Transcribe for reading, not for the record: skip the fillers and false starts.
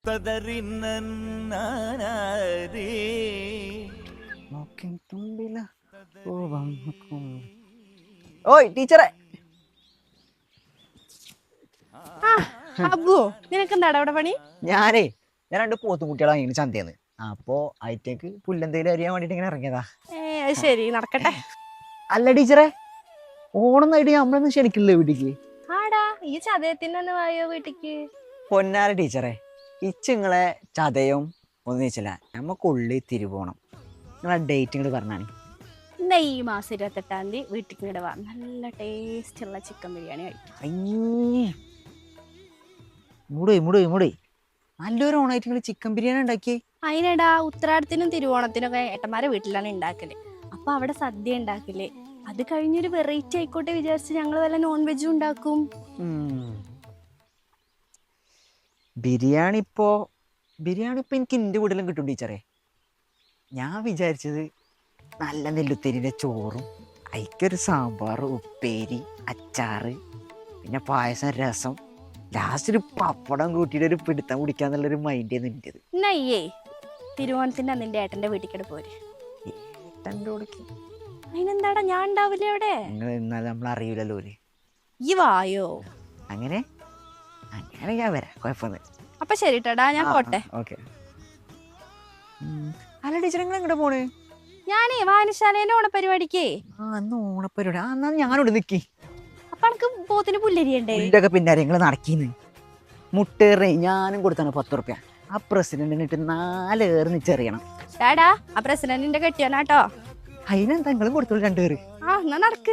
ഓയ് ടീച്ചറെ, അബു നിനക്കെന്താടാ അവിടെ പണി? ഞാൻ രണ്ട് പോത്തുകുട്ടികളെ വാങ്ങിന് ചന്തന്ന്. അപ്പോ അയറ്റേക്ക് പുല്ലെന്തേലും അറിയാൻ വേണ്ടിട്ട് ഇങ്ങനെ ഇറങ്ങിയതാ. അത് ശരി, നടക്കട്ടെ. അല്ല ടീച്ചറെ, ഓണം നേടി നമ്മളൊന്നും ക്ഷണിക്കില്ലേ വീട്ടിക്ക്? ആടാ, ഈ ചതയത്തിനൊന്ന് വായോ വീട്ടിക്ക്. പൊന്നാര ടീച്ചറെ, ഇച്ചിങ്ങളെ ചതയും ഒന്നും വെച്ചില്ല, നമ്മക്കുള്ളി തിരുവോണം. നിങ്ങളെ ഡേറ്റ് ഇങ്ങോട്ട് പറഞ്ഞാണ്. ഇന്ന് ഈ മാസം 28-ാം തീയതി വീട്ടിക്ക് ഇങ്ങോട്ട് വാ. നല്ല ടേസ്റ്റ് ഉള്ള ചിക്കൻ ബിരിയാണി കഴിക്കും. മൂടേ നല്ലൊരു ഓണായിട്ട് നിങ്ങൾ ചിക്കൻ ബിരിയാണി ഉണ്ടാക്കി. അതിനെടാ, ഉത്രാടത്തിനും തിരുവോണത്തിനും ഒക്കെ ഏട്ടന്മാരെ വീട്ടിലാണ് ഉണ്ടാക്കല്. അപ്പൊ അവിടെ സദ്യ ഉണ്ടാക്കില്ലേ, അത് കഴിഞ്ഞൊരു വെറൈറ്റി ആയിക്കോട്ടെ വിചാരിച്ച് ഞങ്ങൾ വല്ല നോൺ വെജും ഉണ്ടാക്കും. ബിരിയാണി ഇപ്പോ എനിക്ക് എൻ്റെ വീട്ടിലും കിട്ടും ടീച്ചറെ. ഞാൻ വിചാരിച്ചത് നല്ല നെല്ലുത്തേരിൻ്റെ ചോറും അതിക്കൊരു സാമ്പാർ, ഉപ്പേരി, അച്ചാറ്, പിന്നെ പായസം, രസം, ലാസ്റ്റ് ഒരു പപ്പടം കൂട്ടിയിട്ട് ഒരു പിടുത്തം കുടിക്കാന്നുള്ളൊരു മൈൻഡ് നിൻ്റെത്. നയ്യേ, തിരുവോണത്തിന്റെ നിന്റെ ഏട്ടന്റെ വീട്ടിൽ പോര്. ഏട്ടൻ്റെ കൂടെ അതിനെന്താടാ, ഞാൻ ഉണ്ടാവില്ലേ അവിടെ? എന്നാൽ നമ്മൾ അറിയില്ലല്ലോ. ഈ വായോ. അങ്ങനെ ഞാൻ വരാം, കുഴപ്പമൊന്നും. അപ്പൊ ശരി ട്ടാ, ഞാൻ പോട്ടെ. ഓക്കെ. അല്ല ടീച്ചർ, നിങ്ങൾ എങ്ങോട്ട് പോണേ? ഞാനേ വായനശാലേന്റെ ഓണപരിപാടിക്കേ. അന്ന് ഓണപ്പരിപാടി. എന്നാ ഞാനിവിടെ നിൽക്കി. അപ്പൊ എനിക്ക് പോത്തിന് പുല്ലരിയണ്ടേ? പുല്ലൊക്കെ പിന്നെ നിങ്ങൾ നടക്കീന്ന് മുട്ടേറേ ഞാനും കൊടുത്താണ് 10 റുപ്യ. ആ പ്രസിഡന്റിനിട്ട് 4 ഏറ് നിച്ചെറിയണം. ടാടാ, ആ പ്രസിഡന്റിന്റെ കെട്ടിയാനാട്ടോ. അതിനെന്താ നിങ്ങളും കൊടുത്തോളൂ 2 ഏറ്. എന്നാ നടക്ക്.